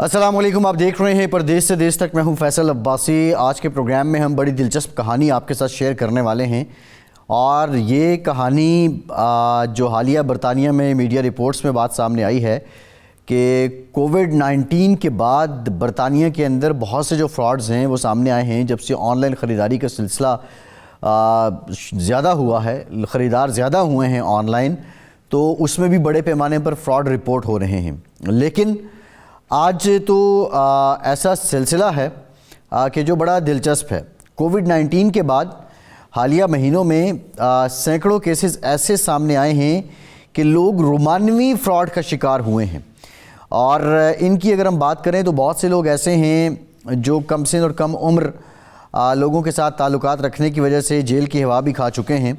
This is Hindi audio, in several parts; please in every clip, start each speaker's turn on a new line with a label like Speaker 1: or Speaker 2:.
Speaker 1: अस्सलाम वालेकुम, आप देख रहे हैं परदेश से देश तक। मैं हूं फैसल अब्बासी। आज के प्रोग्राम में हम बड़ी दिलचस्प कहानी आपके साथ शेयर करने वाले हैं और ये कहानी जो हालिया बरतानिया में मीडिया रिपोर्ट्स में बात सामने आई है कि कोविड-19 के बाद बरतानिया के अंदर बहुत से जो फ्रॉड्स हैं वो सामने आए हैं। जब से ऑनलाइन ख़रीदारी का सिलसिला ज़्यादा हुआ है, ख़रीदार ज़्यादा हुए हैं ऑनलाइन, तो उसमें भी बड़े पैमाने पर फ्रॉड रिपोर्ट हो रहे हैं। लेकिन आज तो ऐसा सिलसिला है कि जो बड़ा दिलचस्प है। कोविड-19 के बाद हालिया महीनों में सैकड़ों केसेस ऐसे सामने आए हैं कि लोग रोमानवी फ्रॉड का शिकार हुए हैं। और इनकी अगर हम बात करें तो बहुत से लोग ऐसे हैं जो कम सिन और कम उम्र लोगों के साथ ताल्लुकात रखने की वजह से जेल की हवा भी खा चुके हैं।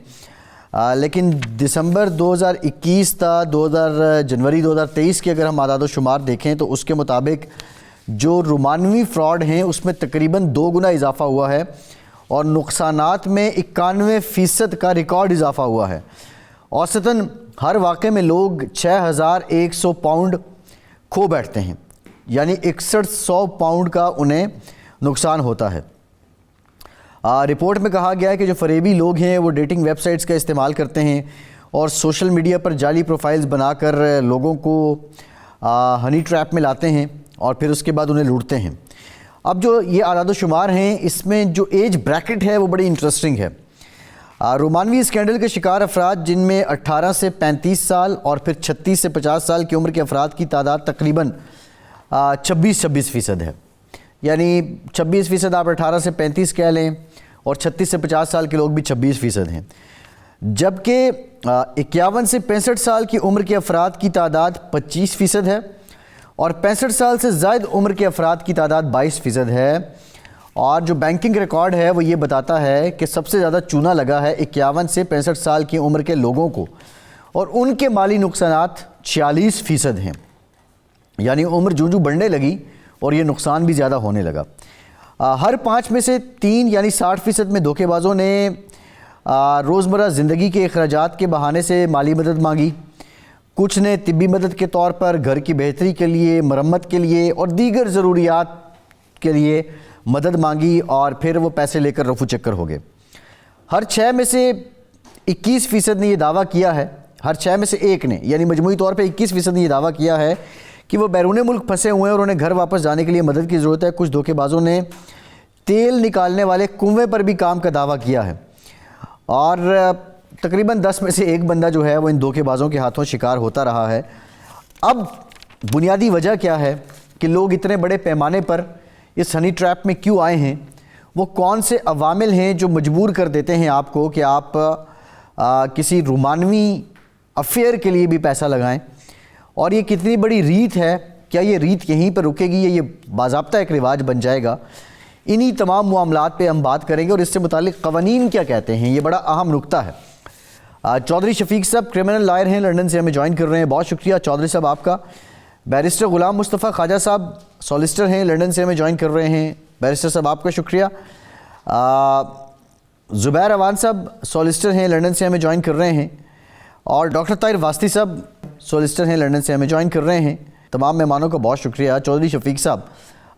Speaker 1: लेकिन दिसंबर 2021 था जनवरी 2023 के अगर हम आदाद शुमार देखें तो उसके मुताबिक जो रोमानवी फ्रॉड हैं उसमें तकरीबन 2 गुना इजाफा हुआ है और नुकसानात में 91% का रिकॉर्ड इजाफा हुआ है। औसतन हर वाक़े में लोग 6100 पाउंड खो बैठते हैं, यानी 6100 पाउंड का उन्हें नुकसान होता है। रिपोर्ट में कहा गया है कि जो फरेबी लोग हैं वो डेटिंग वेबसाइट्स का इस्तेमाल करते हैं और सोशल मीडिया पर जाली प्रोफाइल्स बनाकर लोगों को हनी ट्रैप में लाते हैं और फिर उसके बाद उन्हें लूटते हैं। अब जो ये आदाद शुमार हैं इसमें जो एज ब्रैकेट है वो बड़ी इंटरेस्टिंग है। रोमानवी स्कैंडल के शिकार अफराद जिनमें 18 से 35 साल और फिर 36 से 50 साल की उम्र के अफराद की तादाद तकरीबन 26% है। यानी 26% आप 18 से 35 कह लें और 36 से 50 साल के लोग भी 26% हैं। जबकि 51 से 65 साल की उम्र के अफराद की तादाद 25% है और 65 साल से ज़ायद उम्र के अफराद की तादाद 22% है। और जो बैंकिंग रिकॉर्ड है वो ये बताता है कि सबसे ज़्यादा चूना लगा है 51 से 65 साल की उम्र के लोगों को और उनके माली नुकसानात 46% हैं। यानी उम्र जूं बढ़ने लगी और ये नुकसान भी ज़्यादा होने लगा। हर 5 में से 3 यानी 60% में धोखेबाजों ने रोज़मर्रा ज़िंदगी के अखराजात के बहाने से माली मदद मांगी। कुछ ने तिब्बी मदद के तौर पर घर की बेहतरी के लिए, मरम्मत के लिए और दीगर ज़रूरियात के लिए मदद मांगी और फिर वो पैसे लेकर रफू चक्कर हो गए। हर 6 में से 21% ने यह दावा किया है, हर 6 में से 1 ने, यानी मजमूई तौर पर 21% ने यह दावा किया है कि वो बैरून मुल्क फंसे हुए हैं और उन्हें घर वापस जाने के लिए मदद की ज़रूरत है। कुछ धोखेबाजों ने तेल निकालने वाले कुएं पर भी काम का दावा किया है और तकरीबन 10 में से 1 बंदा जो है वो इन धोखेबाजों के हाथों शिकार होता रहा है। अब बुनियादी वजह क्या है कि लोग इतने बड़े पैमाने पर इस हनी ट्रैप में क्यों आए हैं? वो कौन से अवामिल हैं जो मजबूर कर देते हैं आपको कि आप किसी रोमानवी अफेयर के लिए भी पैसा लगाएं? और ये कितनी बड़ी रीत है? क्या ये रीत यहीं पर रुकेगी या ये बाज़ाब्ता एक रिवाज बन जाएगा? इन्हीं तमाम मामलात पे हम बात करेंगे और इससे मुतालिक क़वानीन क्या कहते हैं, ये बड़ा अहम नुक्ता है। चौधरी शफीक साहब क्रिमिनल लॉयर हैं, लंदन से हमें ज्वाइन कर रहे हैं। बहुत शुक्रिया चौधरी साहब आपका। बैरिस्टर ग़ुलाम मुस्तफ़ा ख्वाजा साहब सॉलिसिटर हैं, लंदन से हमें ज्वाइन कर रहे हैं। बैरिस्टर साहब आपका शुक्रिया। ज़ुबैर अवान साहब सॉलिसिटर हैं, लंदन से हमें ज्वाइन कर रहे हैं। और डॉक्टर ताहिर वास्ती साहब सॉलिसिटर हैं, लंदन से हमें ज्वाइन कर रहे हैं। तमाम मेहमानों का बहुत शुक्रिया। चौधरी शफीक साहब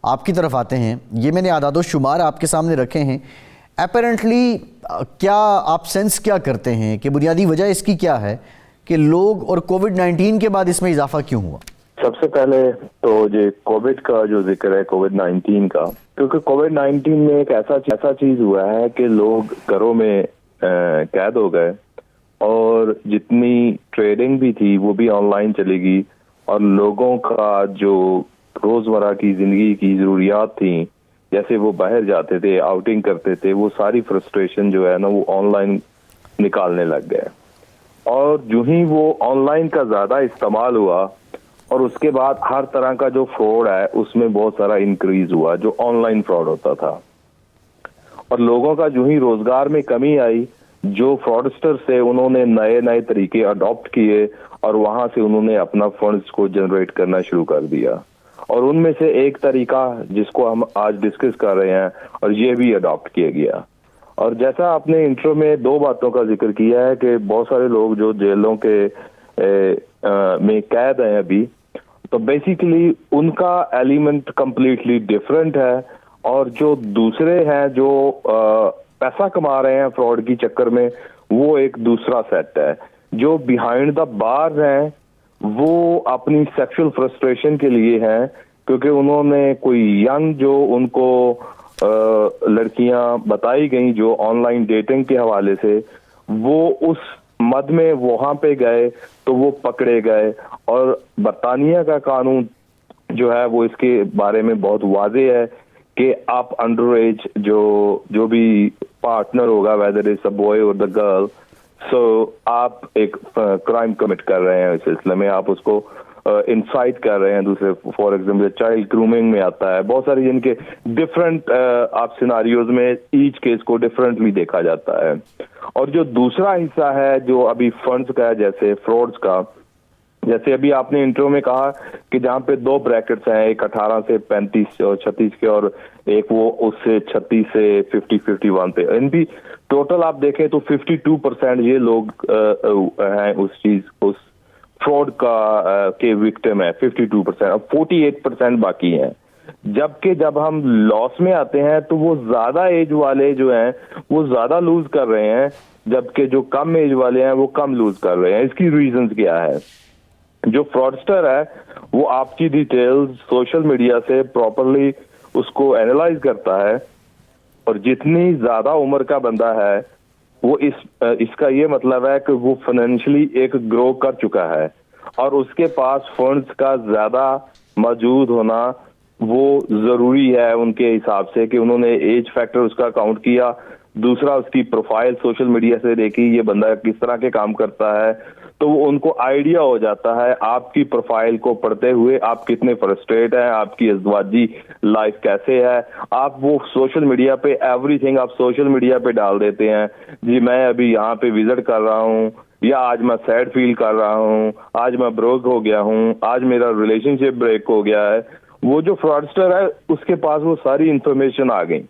Speaker 1: आपकी तरफ आते हैं। ये मैंने आदाद शुमार आपके सामने रखे हैं। अपेरेंटली क्या आप सेंस क्या करते हैं कि बुनियादी वजह इसकी क्या है कि लोग और कोविड-19 के बाद इसमें इजाफा क्यों हुआ?
Speaker 2: सबसे पहले तो ये कोविड का जो जिक्र है, कोविड-19 का, क्योंकि कोविड-19 में एक ऐसा चीज हुआ है कि लोग घरों में कैद हो गए और जितनी ट्रेडिंग भी थी वो भी ऑनलाइन चली गई और लोगों का जो रोजमर्रा की जिंदगी की जरूरियात थी, जैसे वो बाहर जाते थे, आउटिंग करते थे, वो सारी फ्रस्ट्रेशन जो है ना वो ऑनलाइन निकालने लग गए। और जो ही वो ऑनलाइन का ज्यादा इस्तेमाल हुआ और उसके बाद हर तरह का जो फ्रॉड है उसमें बहुत सारा इंक्रीज हुआ, जो ऑनलाइन फ्रॉड होता था। और लोगों का जो ही रोजगार में कमी आई, जो फ्रॉडस्टर से उन्होंने नए नए तरीके अडॉप्ट किए और वहां से उन्होंने अपना फंड्स को जनरेट करना शुरू कर दिया। और उनमें से एक तरीका जिसको हम आज डिस्कस कर रहे हैं और ये भी अडॉप्ट किया गया। और जैसा आपने इंट्रो में 2 बातों का जिक्र किया है कि बहुत सारे लोग जो जेलों के में कैद हैं अभी, तो बेसिकली उनका एलिमेंट कंप्लीटली डिफरेंट है, और जो दूसरे हैं जो पैसा कमा रहे हैं फ्रॉड की चक्कर में, वो एक दूसरा सेट है। जो बिहाइंड द बार हैं वो अपनी सेक्सुअल फ्रस्ट्रेशन के लिए हैं, क्योंकि उन्होंने कोई यंग जो उनको लड़कियां बताई गई जो ऑनलाइन डेटिंग के हवाले से, वो उस मद में वहां पे गए तो वो पकड़े गए। और बरतानिया का कानून जो है वो इसके बारे में बहुत वाज़ेह है कि आप अंडर एज जो भी पार्टनर होगा, वेदर इज अ बॉय और द गर्ल, सो आप एक क्राइम कमिट कर रहे हैं इस सिलसिले में, आप उसको इंसाइट कर रहे हैं दूसरे। फॉर एग्जाम्पल चाइल्ड ग्रूमिंग में आता है, बहुत सारी जिनके डिफरेंट आप सिनारियोज में ईच केस को डिफरेंटली देखा जाता है। और जो दूसरा हिस्सा है जो अभी फंड्स का है, जैसे फ्रॉड्स का, जैसे अभी आपने इंट्रो में कहा कि जहाँ पे दो ब्रैकेट्स हैं, एक 18 से 35 और 36 के, और एक वो उससे 36 से 51 पे, इनकी टोटल आप देखें तो 52% ये लोग हैं उस फ्रॉड का के विक्टिम है, 52%। अब 48% बाकी हैं। जबकि जब हम लॉस में आते हैं तो वो ज्यादा एज वाले जो हैं वो ज्यादा लूज कर रहे हैं, जबकि जो कम एज वाले हैं वो कम लूज कर रहे हैं। इसकी रीजंस क्या है? जो फ्रॉडस्टर है वो आपकी डिटेल्स सोशल मीडिया से प्रॉपरली उसको एनालाइज करता है, और जितनी ज्यादा उम्र का बंदा है वो इसका ये मतलब है कि वो फाइनेंशियली एक ग्रो कर चुका है, और उसके पास फंड्स का ज्यादा मौजूद होना वो जरूरी है उनके हिसाब से, कि उन्होंने एज फैक्टर उसका काउंट किया, दूसरा उसकी प्रोफाइल सोशल मीडिया से देखी ये बंदा किस तरह के काम करता है, तो उनको आइडिया हो जाता है आपकी प्रोफाइल को पढ़ते हुए आप कितने फ्रस्ट्रेट हैं, आपकी अज़वाजी लाइफ कैसे है। आप वो सोशल मीडिया पे एवरीथिंग आप सोशल मीडिया पे डाल देते हैं, जी मैं अभी यहाँ पे विजिट कर रहा हूँ, या आज मैं सैड फील कर रहा हूँ, आज मैं ब्रोक हो गया हूँ, आज मेरा रिलेशनशिप ब्रेक हो गया है। वो जो फ्रॉडस्टर है उसके पास वो सारी इंफॉर्मेशन आ गई,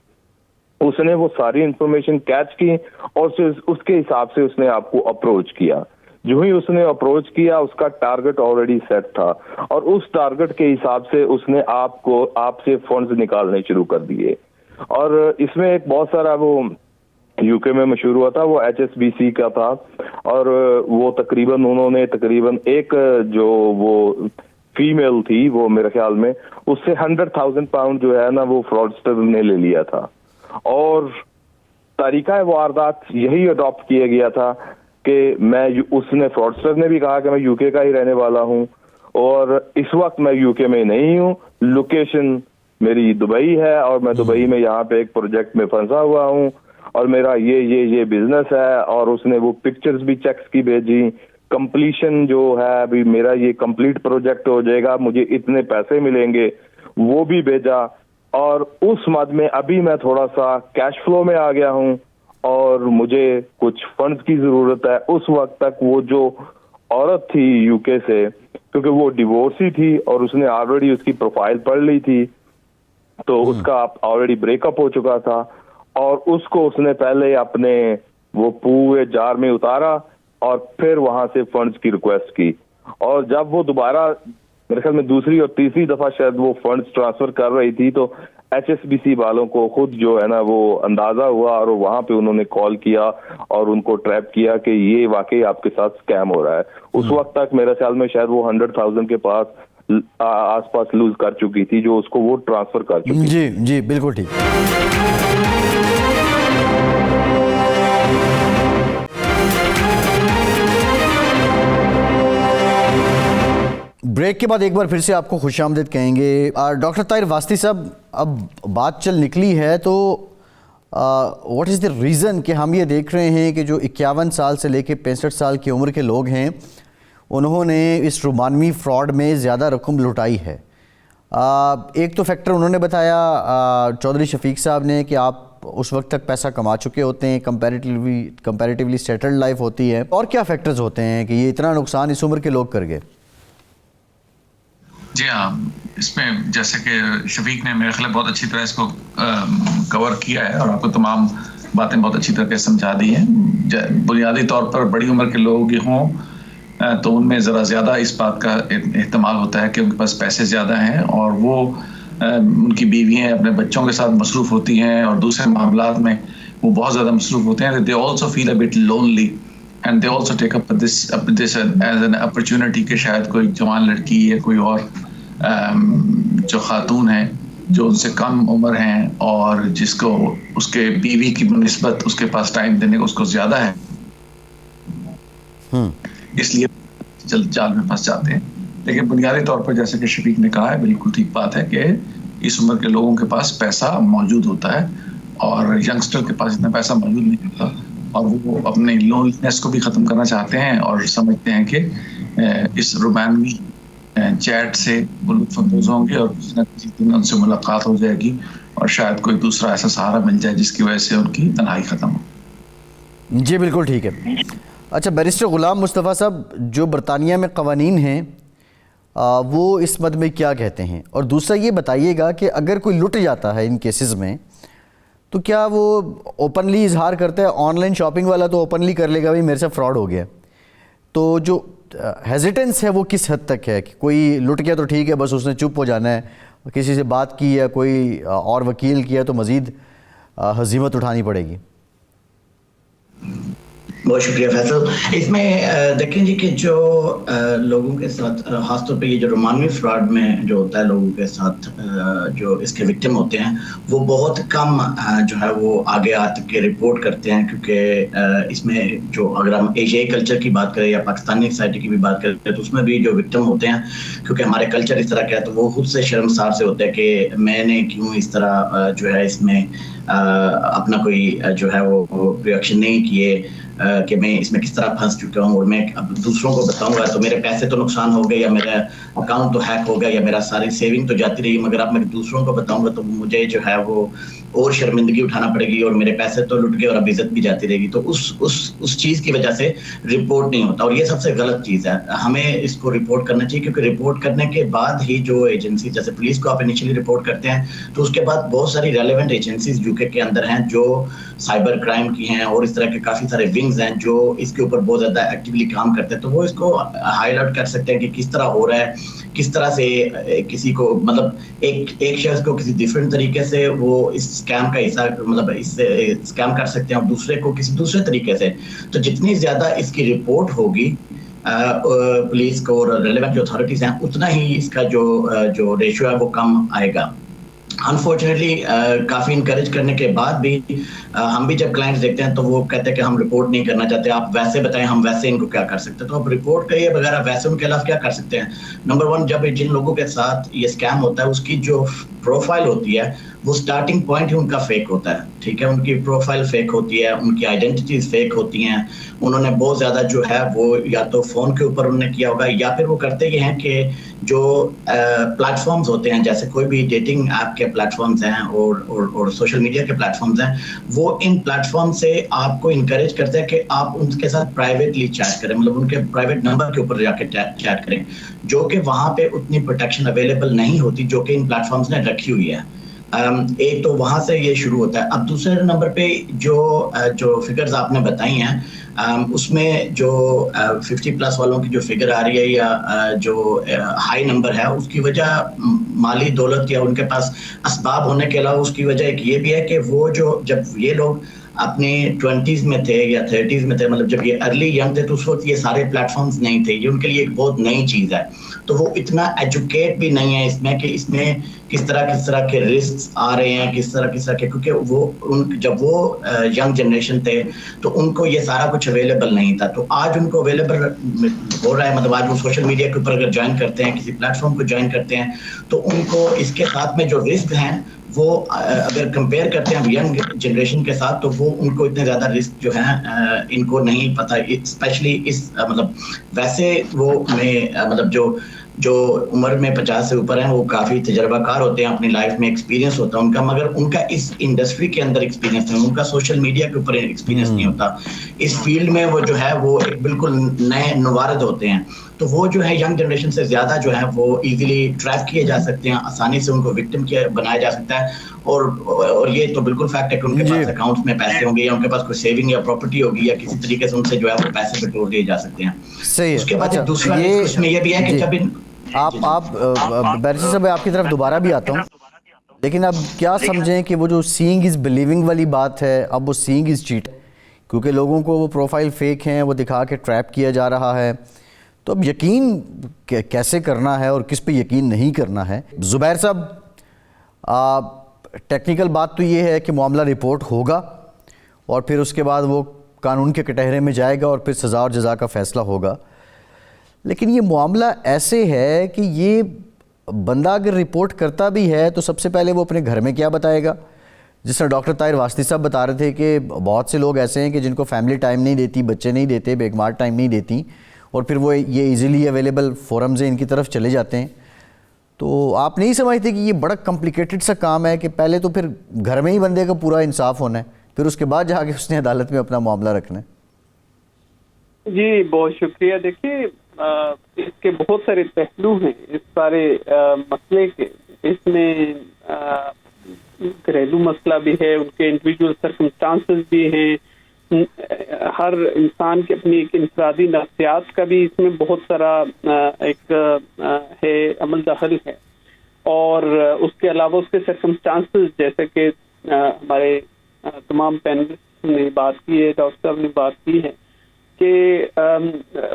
Speaker 2: उसने वो सारी इंफॉर्मेशन कैच की और उसके हिसाब से उसने आपको अप्रोच किया। जो ही उसने अप्रोच किया उसका टारगेट ऑलरेडी सेट था, और उस टारगेट के हिसाब से उसने आपसे फंड्स निकालने शुरू कर दिए। और इसमें एक बहुत सारा वो यूके में मशहूर हुआ था, वो HSBC का था, और वो उन्होंने तकरीबन एक जो वो फीमेल थी वो मेरे ख्याल में उससे 100,000 पाउंड जो है ना वो फ्रॉडस्टर ने ले लिया था। और तरीका वारदात यही अडॉप्ट किया गया था कि उसने फ्रॉडस्टर ने भी कहा कि मैं यूके का ही रहने वाला हूं, और इस वक्त मैं यूके में नहीं हूं, लोकेशन मेरी दुबई है, और मैं दुबई में यहाँ पे एक प्रोजेक्ट में फंसा हुआ हूं, और मेरा ये बिजनेस है। और उसने वो पिक्चर्स भी चेक्स की भेजी, कंप्लीशन जो है अभी मेरा ये कंप्लीट प्रोजेक्ट हो जाएगा, मुझे इतने पैसे मिलेंगे, वो भी भेजा। और उस मद में अभी मैं थोड़ा सा कैश फ्लो में आ गया हूं और मुझे कुछ फंड्स की जरूरत है। उस वक्त तक वो जो औरत थी यूके से, क्योंकि वो डिवोर्सी थी और उसने ऑलरेडी उसकी प्रोफाइल पढ़ ली थी, तो उसका ऑलरेडी ब्रेकअप हो चुका था, और उसको उसने पहले अपने वो पूरे जार में उतारा और फिर वहां से फंड्स की रिक्वेस्ट की। और जब वो दोबारा मेरे ख्याल में दूसरी और तीसरी दफा शायद वो फंड्स ट्रांसफर कर रही थी, तो HSBC वालों को खुद जो है ना वो अंदाजा हुआ, और वहां पे उन्होंने कॉल किया और उनको ट्रैप किया कि ये वाकई आपके साथ स्कैम हो रहा है। उस वक्त तक मेरे ख्याल में शायद वो 100,000 के पास आसपास लूज कर चुकी थी, जो उसको वो ट्रांसफर कर चुकी थी।
Speaker 1: जी जी बिल्कुल ठीक। ब्रेक के बाद एक बार फिर से आपको खुशामदीद कहेंगे। डॉक्टर ताहिर वास्ती साहब, अब बात चल निकली है तो व्हाट इज़ द रीज़न कि हम ये देख रहे हैं कि जो 51 साल से लेके 65 साल की उम्र के लोग हैं उन्होंने इस रोमानवी फ्रॉड में ज़्यादा रकम लुटाई है। एक तो फैक्टर उन्होंने बताया चौधरी शफीक साहब ने कि आप उस वक्त तक पैसा कमा चुके होते हैं, कंपैरेटिवली सेटल्ड लाइफ होती है। और क्या फैक्टर्स होते हैं कि ये इतना नुकसान इस उम्र के लोग कर गए?
Speaker 3: जी हाँ, इसमें जैसे कि शफीक ने मेरे ख्याल बहुत अच्छी तरह इसको कवर किया है और आपको तमाम बातें बहुत अच्छी तरह से समझा दी हैं। बुनियादी तौर पर बड़ी उम्र के लोग हों तो उनमें ज़रा ज़्यादा इस बात का एहतमाल होता है कि उनके पास पैसे ज़्यादा हैं और वो उनकी बीवियाँ अपने बच्चों के साथ मसरूफ़ होती हैं और दूसरे मामलात में वो बहुत ज़्यादा मसरूफ़ होते हैं. They also feel a bit lonely and they also take up this as an opportunity कि शायद कोई जवान लड़की या कोई और जो खातून है जो उनसे कम उम्र हैं और जिसको उसके बीवी की निस्बत उसके पास टाइम देने को उसको ज़्यादा है, इसलिए जल्द जाल में फंस जाते हैं. लेकिन बुनियादी तौर पर जैसे कि शफीक ने कहा है, बिल्कुल ठीक बात है कि इस उम्र के लोगों के पास पैसा मौजूद होता है और यंगस्टर के पास इतना पैसा मौजूद नहीं होता और वो अपने लोनलीनेस को भी ख़त्म करना चाहते हैं और समझते हैं कि इस रोमानवी चैट से वो लुत्फ़अंदोज़ होंगे और किसी न किसी दिन उनसे मुलाकात हो जाएगी और शायद कोई दूसरा ऐसा सहारा मिल जाए जिसकी वजह से उनकी तन्हाई ख़त्म हो.
Speaker 1: जी बिल्कुल ठीक है. अच्छा बैरिस्टर ग़ुलाम मुस्तफ़ा साहब, जो बरतानिया में क़वानीन हैं वो इस मद में क्या कहते हैं? और दूसरा ये बताइएगा कि अगर कोई लुट जाता है इन केसेस में तो क्या वो ओपनली इजहार करता है? ऑनलाइन शॉपिंग वाला तो ओपनली कर लेगा भाई मेरे से फ्रॉड हो गया. तो जो हेजिटेंस है वो किस हद तक है कि कोई लुट गया तो ठीक है बस उसने चुप हो जाना है, किसी से बात की या कोई और वकील किया तो मज़ीद हज़ीमत उठानी पड़ेगी?
Speaker 4: बहुत शुक्रिया फैसल. इसमें देखें जी कि जो लोगों के साथ खासतौर पे ये जो रोमानवी फ्रॉड में जो होता है लोगों के साथ जो इसके विक्टिम होते हैं वो बहुत कम जो है वो आगे आकर के रिपोर्ट करते हैं, क्योंकि इसमें जो अगर हम एशियाई कल्चर की बात करें या पाकिस्तानी सोसाइटी की भी बात करें तो उसमें भी जो विक्टिम होते हैं, क्योंकि हमारे कल्चर इस तरह का है तो वो खुद से शर्मसार से होते हैं कि मैंने क्यों इस तरह जो है इसमें अपना कोई जो है वो रिएक्शन नहीं किए कि मैं इसमें किस तरह फंस चुका हूँ और मैं अब दूसरों को बताऊंगा तो मेरे पैसे तो नुकसान हो गए या मेरा अकाउंट तो हैक हो गया या मेरा सारी सेविंग तो जाती रही, मगर अब मैं दूसरों को बताऊंगा तो मुझे जो है वो और शर्मिंदगी उठाना पड़ेगी और मेरे पैसे तो लुट गए और अब इज्जत भी जाती रहेगी. तो उस चीज़ की वजह से रिपोर्ट नहीं होता और ये सबसे गलत चीज़ है. हमें इसको रिपोर्ट करना चाहिए, क्योंकि रिपोर्ट करने के बाद ही जो एजेंसी जैसे पुलिस को आप इनिशियली रिपोर्ट करते हैं तो उसके बाद बहुत सारी रेलेवेंट एजेंसीज यूके के अंदर हैं जो साइबर क्राइम की हैं और इस तरह के काफ़ी सारे विंग्स हैं जो इसके ऊपर बहुत ज़्यादा एक्टिवली काम करते हैं. तो वो इसको हाईलाइट कर सकते हैं कि किस तरह हो रहा है, किस तरह से किसी को मतलब एक शख्स को किसी डिफरेंट तरीके से वो इस स्कैम का हिस्सा मतलब इससे स्कैम कर सकते हैं और दूसरे को किसी दूसरे तरीके से. तो जितनी ज़्यादा इसकी रिपोर्ट होगी पुलिस को और रेलेवेंट जो अथॉरिटीज़ हैं उतना ही इसका जो रेशियो है वो कम आएगा. अनफॉर्चुनेटली काफ़ी इनकरेज करने के बाद भी हम भी जब क्लाइंट्स देखते हैं तो वो कहते हैं कि हम रिपोर्ट नहीं करना चाहते, आप वैसे बताएं हम वैसे इनको क्या कर सकते हैं. तो आप रिपोर्ट करिए वगैरह वैसे उनके खिलाफ क्या कर सकते हैं. नंबर वन, जब जिन लोगों के साथ ये स्कैम होता है उसकी जो प्रोफाइल होती है वो स्टार्टिंग पॉइंट ही उनका फेक होता है. ठीक है, उनकी प्रोफाइल फेक होती है, उनकी आइडेंटिटीज फेक होती हैं. उन्होंने बहुत ज़्यादा जो है वो या तो फ़ोन के ऊपर उन्होंने किया होगा या फिर वो करते ये हैं कि जो प्लेटफॉर्म्स होते हैं जैसे कोई भी डेटिंग ऐप के प्लेटफॉर्म्स हैं और सोशल मीडिया के प्लेटफॉर्म्स हैं, वो इन प्लेटफॉर्म से आपको इनकरेज करते हैं कि आप उनके साथ प्राइवेटली चैट करें, मतलब उनके प्राइवेट नंबर के ऊपर जाकर चैट करें, जो कि वहाँ पे उतनी प्रोटेक्शन अवेलेबल नहीं होती जो कि इन प्लेटफॉर्म्स ने रखी हुई है. एक तो वहाँ से ये शुरू होता है. अब दूसरे नंबर पे जो फिगर्स आपने बताई हैं उसमें जो 50+ वालों की जो फिगर आ रही है या जो हाई नंबर है उसकी वजह माली दौलत या उनके पास असबाब होने के अलावा उसकी वजह एक ये भी है कि वो जो जब ये लोग अपने 20s में थे या 30s में थे, मतलब जब ये अर्ली यंग थे तो उस वक्त ये सारे प्लेटफॉर्म्स नहीं थे, ये उनके लिए एक बहुत नई चीज़ है. तो वो इतना एजुकेट भी नहीं है इसमें कि इसमें किस तरह के रिस्क आ रहे हैं, किस तरह के, क्योंकि वो जब वो यंग जनरेशन थे तो उनको ये सारा कुछ अवेलेबल नहीं था. तो आज उनको अवेलेबल हो रहा है, मतलब आज वो सोशल मीडिया के ऊपर अगर ज्वाइन करते हैं, किसी प्लेटफॉर्म को ज्वाइन करते हैं तो उनको इसके साथ में जो रिस्क हैं वो अगर कंपेयर करते हैं यंग जनरेशन के साथ तो वो उनको इतने ज़्यादा रिस्क जो है इनको नहीं पता. स्पेशली इस मतलब वैसे वो में मतलब जो उम्र में 50 से ऊपर हैं वो काफ़ी तजर्बाकार होते हैं, अपनी लाइफ में एक्सपीरियंस होता है उनका, मगर उनका इस इंडस्ट्री के अंदर एक्सपीरियंस नहीं, उनका सोशल मीडिया के ऊपर एक्सपीरियंस नहीं होता. इस फील्ड में वो जो है वो बिल्कुल नए नवारद होते हैं. तो वो जो है यंग जनरेशन से ज़्यादा जो है वो इजीली ट्रैप किए जा सकते हैं, आसानी से उनको विक्टिम बनाया जा सकता है। और ये तो बिल्कुल फैक्ट है कि उनके पास अकाउंट में पैसे होंगे या उनके पास कोई सेविंग या प्रॉपर्टी होगी या किसी तरीके से उनसे जो है वो पैसे बटोर लिए जा सकते हैं।
Speaker 1: सही है।
Speaker 4: उसके बाद
Speaker 1: अच्छा,
Speaker 4: दूसरा इसमें ये भी है कि जब
Speaker 1: आप बैरिस्टर साहब आपकी तरफ दोबारा भी आता हूँ, लेकिन अब क्या समझें कि वो जो सीइंग इज़ बिलीविंग वाली बात है, अब वो सीइंग इज़ चीट, क्योंकि लोगों को वो प्रोफाइल फेक हैं, वो दिखा के ट्रैप किया जा रहा है। तो अब यकीन कैसे करना है और किस पे यकीन नहीं करना है? ज़ुबैर साहब, टेक्निकल बात तो ये है कि मामला रिपोर्ट होगा और फिर उसके बाद वो कानून के कटहरे में जाएगा और फिर सज़ा और जज़ा का फ़ैसला होगा। लेकिन ये मामला ऐसे है कि ये बंदा अगर रिपोर्ट करता भी है तो सबसे पहले वो अपने घर में क्या बताएगा? जिस तरह डॉक्टर ताहिर वास्ती साहब बता रहे थे कि बहुत से लोग ऐसे हैं कि जिनको फैमिली टाइम नहीं देती, बच्चे नहीं देते, बेगमार टाइम नहीं देती, और फिर वो ये इजीली अवेलेबल फोरम्स हैं इनकी तरफ चले जाते हैं। तो आप नहीं समझते कि ये बड़ा कॉम्प्लिकेटेड सा काम है कि पहले तो फिर घर में ही बंदे का पूरा इंसाफ होना है, फिर उसके बाद जाके उसने अदालत में अपना मामला रखना है?
Speaker 5: जी बहुत शुक्रिया। देखिए इसके बहुत सारे पहलू हैं इस सारे मसले के। इसमें घरेलू मसला भी है, उनके इंडिविजुअल सर्कमस्टांसेस भी हैं, हर इंसान की अपनी एक इंफरादी नफ्सियात का भी इसमें बहुत सारा एक है अमल दखल है। और उसके अलावा उसके सर्कमस्टांसेस जैसे कि हमारे तमाम पैनलिस्ट ने बात की है, डॉक्टर साहब ने बात की है कि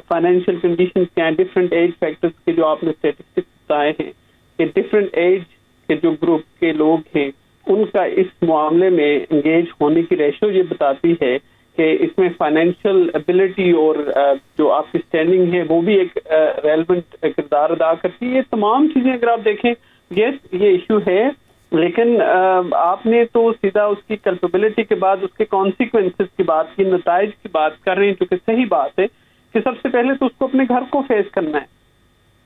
Speaker 5: फाइनेंशियल कंडीशंस क्या हैं, डिफरेंट एज फैक्टर्स के जो आपने स्टैटिस्टिक्स बताए हैं कि डिफरेंट एज के जो ग्रुप के लोग हैं उनका इस मामले में एंगेज होने की रेशो ये बताती है कि इसमें फाइनेंशियल एबिलिटी और जो आपकी स्टैंडिंग है वो भी एक रेलेवेंट किरदार अदा करती है। ये तमाम चीज़ें अगर आप देखें, यस ये इशू है, लेकिन आपने तो सीधा उसकी कैपेबिलिटी के बाद उसके कॉन्सिक्वेंसेस की बात की, नताइज की बात कर रहे हैं, जो कि सही बात है कि सबसे पहले तो उसको अपने घर को फेस करना है।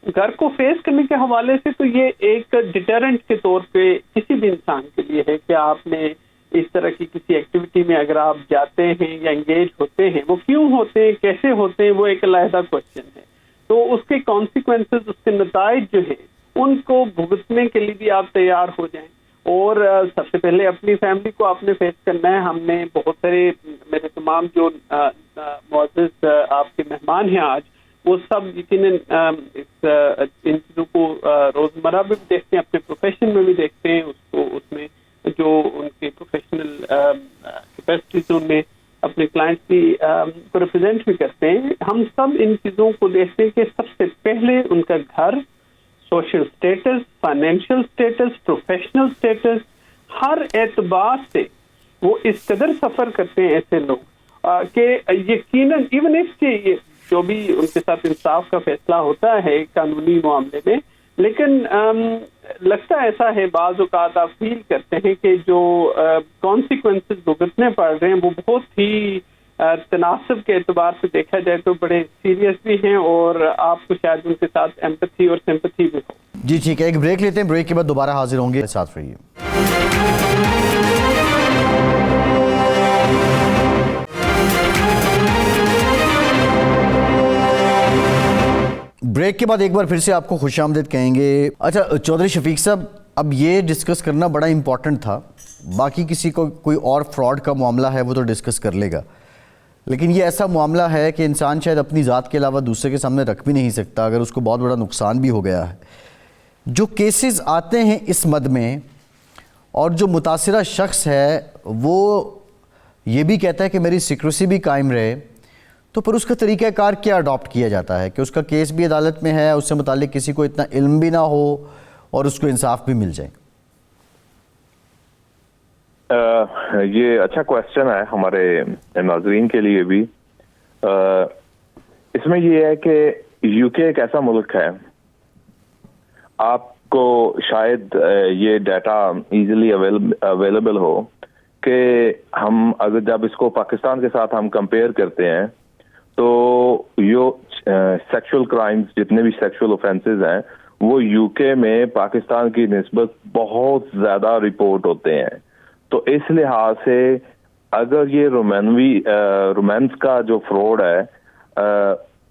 Speaker 5: घर को फेस करने के हवाले से तो ये एक डिटरेंट के तौर पे किसी भी इंसान के लिए है कि आपने इस तरह की किसी एक्टिविटी में अगर आप जाते हैं या एंगेज होते हैं, वो क्यों होते हैं, कैसे होते हैं, वो एक अलग क्वेश्चन है। तो उसके कॉन्सिक्वेंसेस, उसके नताइज जो है उनको भुगतने के लिए भी आप तैयार हो जाएं। और सबसे पहले अपनी फैमिली को आपने फेस करना है। हमने बहुत सारे, मेरे तमाम जो मुअज़्ज़िज़ आपके मेहमान हैं आज, वो सब यकीनन इन चीज़ों को रोज़मर्रा में भी देखते हैं, अपने प्रोफेशन में भी देखते हैं, उसको उसमें जो उनके प्रोफेशनल कैपेसिटीज उनमें अपने क्लाइंट्स की को रिप्रेजेंट भी करते हैं। हम सब इन चीज़ों को देखते हैं कि सबसे पहले उनका घर, social status, financial status, professional status, हर एतबार से वो इस कदर सफ़र करते हैं ऐसे लोग कि यकीनन इवन इफ के जो भी उनके साथ इंसाफ का फैसला होता है कानूनी मामले में, लेकिन लगता ऐसा है, बाज़ औक़ात आप फील करते हैं कि जो कॉन्सिक्वेंसेस भुगतने पड़ रहे हैं वो बहुत ही तनासब के एतबार से देखा जाए तो बड़े सीरियस भी हैं और आपको शायद उनके साथ एम्पैथी और सिंपैथी भी हो।
Speaker 1: जी ठीक है, एक ब्रेक लेते हैं, ब्रेक के बाद दोबारा हाजिर होंगे, साथ रहिए। ब्रेक के बाद एक बार फिर से आपको खुशामदीद कहेंगे। अच्छा चौधरी शफीक साहब, अब ये डिस्कस करना बड़ा इम्पॉर्टेंट था। बाकी किसी को कोई और फ्रॉड का मामला है वो तो डिस्कस कर लेगा, लेकिन ये ऐसा मामला है कि इंसान शायद अपनी ज़ात के अलावा दूसरे के सामने रख भी नहीं सकता अगर उसको बहुत बड़ा नुकसान भी हो गया है। जो केसेस आते हैं इस मद में और जो मुतासिरा शख्स है वो ये भी कहता है कि मेरी सिक्रेसी भी कायम रहे, तो फिर उसका तरीक़ाकार क्या अडॉप्ट किया जाता है कि उसका केस भी अदालत में है, उससे मुतालिक किसी को इतना इल्म भी ना हो और उसको इंसाफ भी मिल जाए?
Speaker 2: ये अच्छा क्वेश्चन है हमारे नाज़रीन के लिए भी। इसमें ये है कि यूके एक ऐसा मुल्क है, आपको शायद ये डाटा इजीली अवेलेबल हो कि हम अगर जब इसको पाकिस्तान के साथ हम कंपेयर करते हैं तो यो सेक्सुअल क्राइम्स, जितने भी सेक्सुअल ऑफेंसेस हैं, वो यूके में पाकिस्तान की निस्बत बहुत ज़्यादा रिपोर्ट होते हैं। तो इस लिहाज से अगर ये रोमांस का जो फ्रॉड है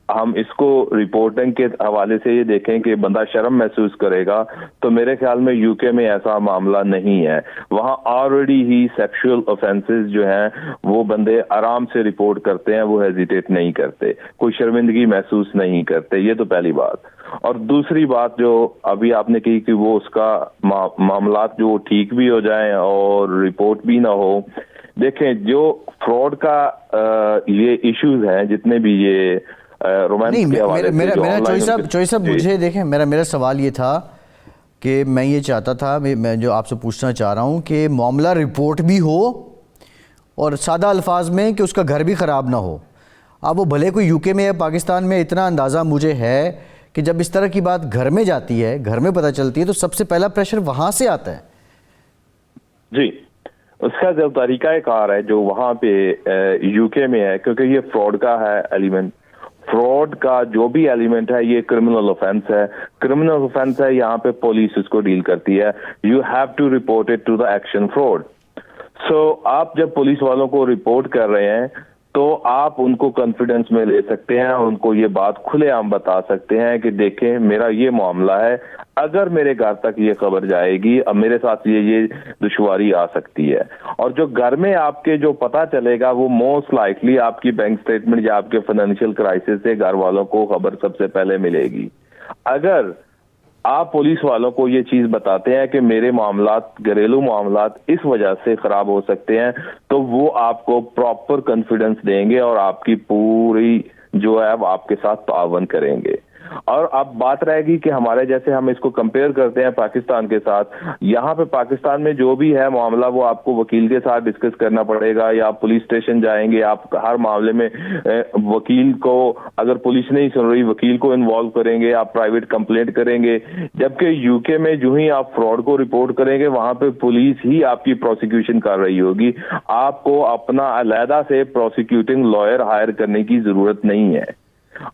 Speaker 2: हम इसको रिपोर्टिंग के हवाले से ये देखें कि बंदा शर्म महसूस करेगा, तो मेरे ख्याल में यूके में ऐसा मामला नहीं है। वहाँ ऑलरेडी ही सेक्सुअल ऑफेंसेस जो हैं वो बंदे आराम से रिपोर्ट करते हैं, वो हेजिटेट नहीं करते, कोई शर्मिंदगी महसूस नहीं करते। ये तो पहली बात। और दूसरी बात जो अभी आपने कही कि वो उसका मामलात जो ठीक भी हो जाएं और रिपोर्ट भी ना हो, देखें जो फ्रॉड का ये इश्यूज हैं जितने भी ये रोमांस के हवाले से
Speaker 1: मेरा चोई साहब मुझे देखें, मेरा सवाल ये था कि मैं ये चाहता था, मैं जो आपसे पूछना चाह रहा हूँ कि मामला रिपोर्ट भी हो और सादा अल्फाज में कि उसका घर भी ख़राब ना हो। अब वो भले कोई यूके में या पाकिस्तान में, इतना अंदाज़ा मुझे है कि जब इस तरह की बात घर में जाती है, घर में पता चलती है, तो सबसे पहला प्रेशर वहाँ से आता है। जी,
Speaker 2: उसका जो तरीक़ाकार है जो वहाँ पे यूके में है, क्योंकि ये फ्रॉड का है एलिमेंट, फ्रॉड का जो भी एलिमेंट है ये क्रिमिनल ऑफेंस है। क्रिमिनल ऑफेंस है, यहाँ पे पुलिस इसको डील करती है। You have to report it to the Action Fraud. So आप जब पुलिस वालों को रिपोर्ट कर रहे हैं तो आप उनको कॉन्फिडेंस में ले सकते हैं, उनको ये बात खुलेआम बता सकते हैं कि देखें मेरा ये मामला है, अगर मेरे घर तक ये खबर जाएगी अब मेरे साथ ये दुश्वारी आ सकती है। और जो घर में आपके जो पता चलेगा वो मोस्ट लाइकली आपकी बैंक स्टेटमेंट या आपके फाइनेंशियल क्राइसिस से घर वालों को खबर सबसे पहले मिलेगी। अगर आप पुलिस वालों को ये चीज बताते हैं कि मेरे मामलात, घरेलू मामलात इस वजह से खराब हो सकते हैं, तो वो आपको प्रॉपर कॉन्फिडेंस देंगे और आपकी पूरी जो है वो आपके साथ तावन करेंगे। और अब बात रहेगी कि हमारे जैसे हम इसको कंपेयर करते हैं पाकिस्तान के साथ, यहाँ पे पाकिस्तान में जो भी है मामला वो आपको वकील के साथ डिस्कस करना पड़ेगा, या आप पुलिस स्टेशन जाएंगे, आप हर मामले में वकील को, अगर पुलिस नहीं सुन रही वकील को इन्वॉल्व करेंगे, आप प्राइवेट कंप्लेंट करेंगे। जबकि यूके में जो ही आप फ्रॉड को रिपोर्ट करेंगे वहां पे पुलिस ही आपकी प्रोसिक्यूशन कर रही होगी, आपको अपना अलहदा से प्रोसिक्यूटिंग लॉयर हायर करने की जरूरत नहीं है।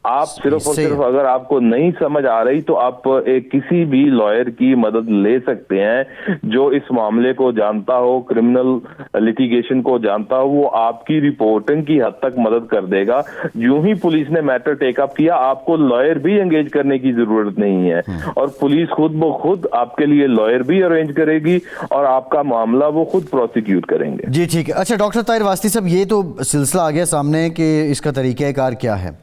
Speaker 2: आप सिर्फ और सिर्फ अगर आपको नहीं समझ आ रही तो आप किसी भी लॉयर की मदद ले सकते हैं जो इस मामले को जानता हो, क्रिमिनल लिटिगेशन को जानता हो, वो आपकी रिपोर्टिंग की हद तक मदद कर देगा। यूं ही पुलिस ने मैटर टेकअप किया, आपको लॉयर भी एंगेज करने की जरूरत नहीं है और पुलिस खुद ब खुद आपके लिए लॉयर भी अरेंज करेगी और आपका मामला वो खुद प्रोसिक्यूट करेंगे।
Speaker 1: जी ठीक है। अच्छा डॉक्टर ताहिर वास्ती साहब, ये तो सिलसिला आ गया सामने कि इसका तरीक़ाकार क्या है।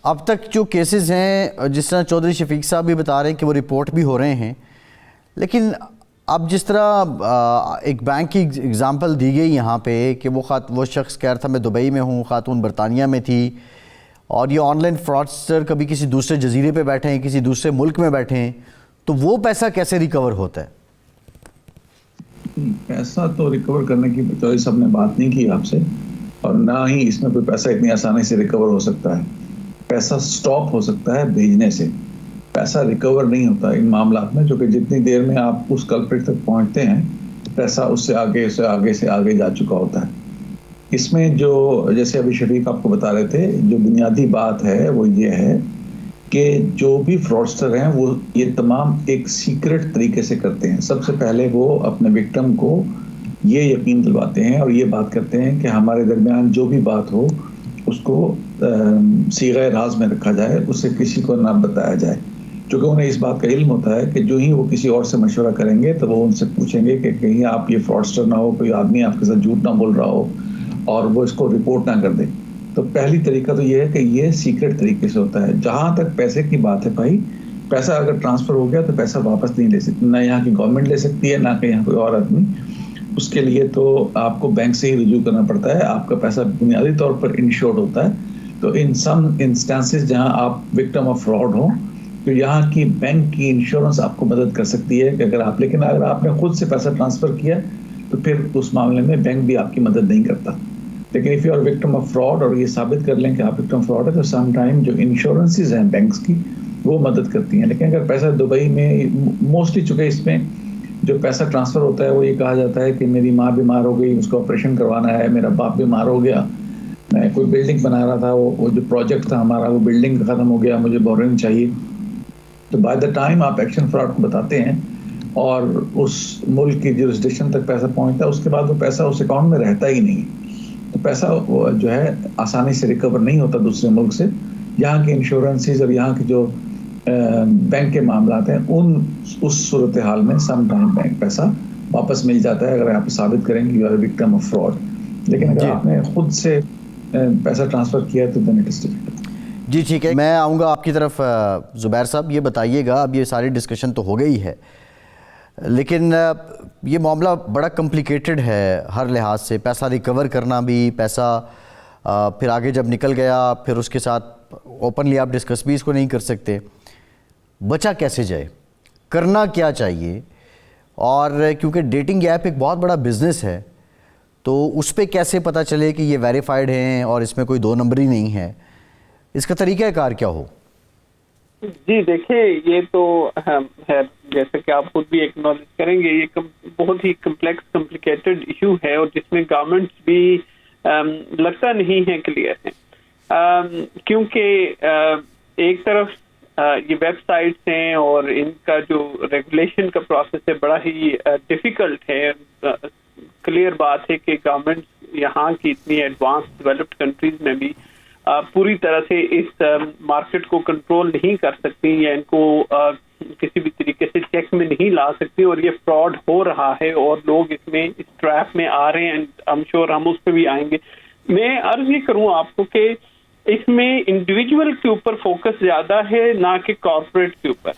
Speaker 1: अब तक जो केसेस हैं, जिस तरह चौधरी शफीक साहब भी बता रहे हैं कि वो रिपोर्ट भी हो रहे हैं, लेकिन अब जिस तरह एक बैंक की एग्ज़ाम्पल दी गई यहाँ पे कि वो शख्स कह रहा था मैं दुबई में हूँ, खातून बरतानिया में थी, और ये ऑनलाइन फ्रॉडस्टर कभी किसी दूसरे जजीरे पे बैठे हैं, किसी दूसरे मुल्क में बैठे हैं, तो वो पैसा कैसे रिकवर होता है?
Speaker 3: पैसा तो रिकवर करने की चौधरी साहब ने बात नहीं की आपसे, और ना ही इसमें कोई पैसा इतनी आसानी से रिकवर हो सकता है। पैसा स्टॉप हो सकता है भेजने से, पैसा रिकवर नहीं होता इन मामलात में, जो कि जितनी देर में आप उस कल्प्रिट तक पहुंचते हैं पैसा उससे आगे जा चुका होता है। इसमें जो जैसे अभी शफीक आपको बता रहे थे, जो बुनियादी बात है वो ये है कि जो भी फ्रॉडस्टर हैं वो ये तमाम एक सीक्रेट तरीके से करते हैं। सबसे पहले वो अपने विक्टिम को ये यकीन दिलवाते हैं और ये बात करते हैं कि हमारे दरमियान जो भी बात हो उसको सीग़े राज में रखा जाए, उससे किसी को ना बताया जाए, क्योंकि उन्हें इस बात का इल्म होता है कि जो ही वो किसी और से मशवरा करेंगे तो वो उनसे पूछेंगे कि कहीं आप ये फ्रॉडस्टर ना हो, कोई आदमी आपके साथ झूठ ना बोल रहा हो और वो इसको रिपोर्ट ना कर दे। तो पहली तरीका तो ये है कि ये सीक्रेट तरीके से होता है। जहाँ तक पैसे की बात है भाई, पैसा अगर ट्रांसफ़र हो गया तो पैसा वापस नहीं ले सकती, ना यहाँ की गवर्नमेंट ले सकती है, ना कि यहाँ कोई और आदमी। उसके लिए तो आपको बैंक से ही रिज्यू करना पड़ता है। आपका पैसा बुनियादी तौर पर इंश्योर्ड होता है। तो इन सम इंस्टेंसेस जहां आप विक्टिम ऑफ फ्रॉड हो तो यहाँ की बैंक की इंश्योरेंस आपको मदद कर सकती है कि अगर आपने खुद से पैसा ट्रांसफ़र किया तो फिर उस मामले में बैंक भी आपकी मदद नहीं करता। लेकिन if you are victim of fraud और ये साबित कर लें कि आप विक्टिम फ्रॉड है तो सम टाइम जो इंश्योरेंसेस हैं बैंक्स की वो मदद करती हैं। लेकिन अगर पैसा दुबई में मोस्टली, चुके इसमें जो पैसा ट्रांसफ़र होता है वो ये कहा जाता है कि मेरी माँ बीमार हो गई, उसको ऑपरेशन करवाना है, मेरा बाप बीमार हो गया, मैं कोई बिल्डिंग बना रहा था, वो जो प्रोजेक्ट था हमारा वो बिल्डिंग ख़त्म हो गया, मुझे बोरिंग चाहिए। तो बाय द टाइम आप एक्शन फ्रॉड को बताते हैं और उस मुल्क की जुरिस्डिक्शन तक पैसा पहुंचता है, उसके बाद वो पैसा उस अकाउंट में रहता ही नहीं। तो पैसा जो है आसानी से रिकवर नहीं होता दूसरे मुल्क से, यहाँ के इंश्योरेंसेस और यहाँ के जो बैंक के मामलात हैं, उस सूरत हाल में सम टाइम बैंक पैसा वापस मिल जाता है अगर आप साबित करेंगे you are victim of fraud. लेकिन अगर आपने खुद से पैसा ट्रांसफ़र किया तो देन इट इज डिफिकल्ट।
Speaker 1: जी ठीक है, मैं आऊँगा आपकी तरफ। ज़ुबैर साहब ये बताइएगा, अब ये सारी डिस्कशन तो हो गई है, लेकिन ये मामला बड़ा कॉम्प्लिकेटेड है हर लिहाज से। पैसा रिकवर करना भी, पैसा फिर आगे जब निकल गया फिर उसके साथ ओपनली आप डिस्कस भी इसको नहीं कर सकते। बचा कैसे जाए, करना क्या चाहिए? और क्योंकि डेटिंग ऐप एक बहुत बड़ा बिज़नेस है, तो उस पर कैसे पता चले कि ये वेरीफाइड हैं और इसमें कोई दो नंबरी नहीं है? इसका तरीक़ाकार क्या हो?
Speaker 5: जी देखिए, ये तो है, जैसे कि आप खुद भी एक्नॉलेज करेंगे, ये बहुत ही कम्प्लेक्स कॉम्प्लिकेटेड इशू है और जिसमें गवर्नमेंट्स भी लगता नहीं है क्लियर है, क्योंकि एक तरफ ये वेबसाइट्स हैं और इनका जो रेगुलेशन का प्रोसेस है बड़ा ही डिफिकल्ट है। क्लियर बात है कि गवर्नमेंट यहाँ की इतनी एडवांस डेवलप्ड कंट्रीज में भी पूरी तरह से इस मार्केट को कंट्रोल नहीं कर सकती या इनको किसी भी तरीके से चेक में नहीं ला सकती, और ये फ्रॉड हो रहा है और लोग इसमें इस ट्रैप में आ रहे हैं। एंड आई एम श्योर हम उस पर भी आएंगे। मैं अर्ज ये करूँ आपको कि इसमें इंडिविजुअल के ऊपर फोकस ज्यादा है, ना कि कॉर्पोरेट के ऊपर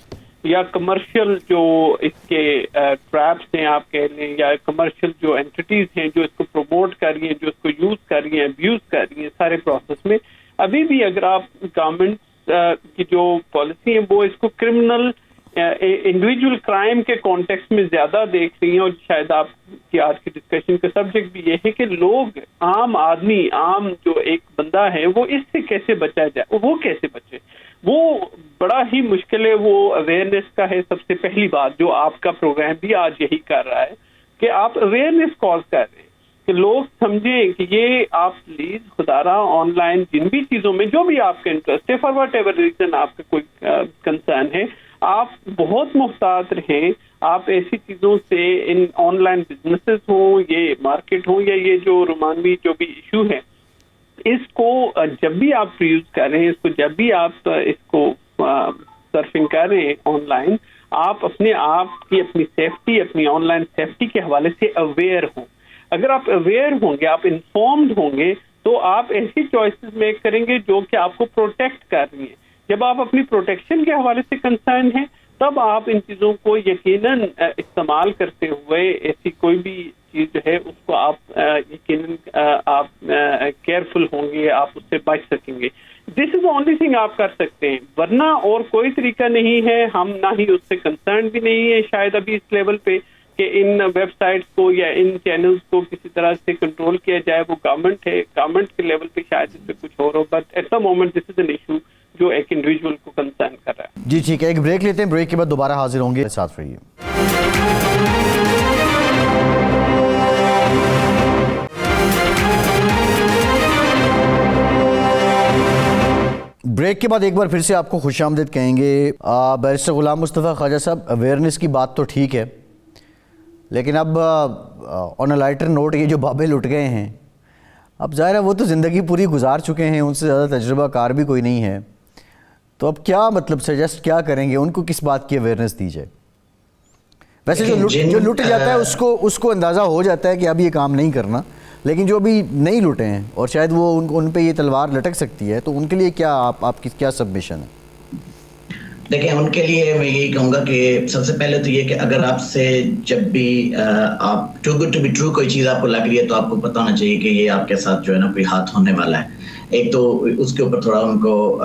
Speaker 5: या कमर्शियल जो इसके ट्रैप्स हैं आप कह लें, या कमर्शियल जो एंटिटीज हैं जो इसको प्रमोट कर रही हैं, जो इसको यूज कर रही हैं, अब्यूज कर रही हैं सारे प्रोसेस में। अभी भी अगर आप गवर्नमेंट की जो पॉलिसी है वो इसको क्रिमिनल इंडिविजुअल क्राइम के कॉन्टेक्स्ट में ज्यादा देख रही हैं, और शायद आपकी आज की डिस्कशन का सब्जेक्ट भी ये है कि लोग, आम आदमी, आम जो एक बंदा है वो इससे कैसे बचा जाए, वो कैसे बचे, वो बड़ा ही मुश्किल है। वो अवेयरनेस का है सबसे पहली बात, जो आपका प्रोग्राम भी आज यही कर रहा है कि आप अवेयरनेस कॉज कर रहे हैं कि लोग समझें कि ये आप प्लीज खुदारा ऑनलाइन जिन भी चीजों में जो भी आपका इंटरेस्ट है, फॉर वट एवर रीजन आपका कोई कंसर्न है, आप बहुत मुहतात रहें। आप ऐसी चीजों से, इन ऑनलाइन बिजनेसेस हो, ये मार्केट हो, या ये जो रोमानवी जो भी इशू है, इसको जब भी आप यूज कर रहे हैं, इसको जब भी आप इसको सर्फिंग कर रहे हैं ऑनलाइन, आप अपने आप की अपनी सेफ्टी, अपनी ऑनलाइन सेफ्टी के हवाले से अवेयर हों। अगर आप अवेयर होंगे, आप इन्फॉर्म्ड होंगे, तो आप ऐसी चॉइसेस मेक करेंगे जो कि आपको प्रोटेक्ट कर रही हैं। जब आप अपनी प्रोटेक्शन के हवाले से कंसर्न हैं, तब आप इन चीज़ों को यकीनन इस्तेमाल करते हुए ऐसी कोई भी चीज़ जो है उसको आप यकीनन आप केयरफुल होंगे, आप उससे बच सकेंगे। दिस इज ओनली थिंग आप कर सकते हैं, वरना और कोई तरीका नहीं है। हम ना ही उससे कंसर्न भी नहीं है शायद अभी इस लेवल पे कि इन वेबसाइट्स को या इन चैनल्स को किसी तरह से कंट्रोल किया जाए। वो गवर्नमेंट है, गवर्नमेंट के लेवल पे शायद इस पे कुछ हो, but at the moment this is an issue जो एक इंडिविजुअल को कंसर्न कर रहा है।
Speaker 1: जी ठीक है, एक ब्रेक लेते हैं, ब्रेक के बाद दोबारा हाजिर होंगे, साथ रहिए। ब्रेक के बाद एक बार फिर से आपको खुशामदीद कहेंगे। बैरिस्टर गुलाम मुस्तफ़ा ख्वाजा साहब, अवेयरनेस की बात तो ठीक है, लेकिन अब ऑन अ लाइटर नोट ये जो बाबे लुट गए हैं, अब ज़ाहिर है वो तो ज़िंदगी पूरी गुजार चुके हैं, उनसे ज़्यादा तजुर्बा कार भी कोई नहीं है, तो अब क्या मतलब सजेस्ट क्या करेंगे, उनको किस बात की अवेयरनेस दी जाए? वैसे जो लुट जाता है उसको अंदाज़ा हो जाता है कि अब ये काम नहीं करना, लेकिन जो अभी नहीं लुटे हैं और शायद वो उन पे ये तलवार लटक सकती है, तो उनके लिए क्या आपकी क्या सबमिशन है?
Speaker 4: देखिए, उनके लिए मैं यही कहूँगा कि सबसे पहले तो ये कि अगर आपसे जब भी आप too good to be true कोई चीज़ आपको लग रही है, तो आपको पता होना चाहिए कि ये आपके साथ जो है ना कोई हाथ होने वाला है। एक तो उसके ऊपर थोड़ा उनको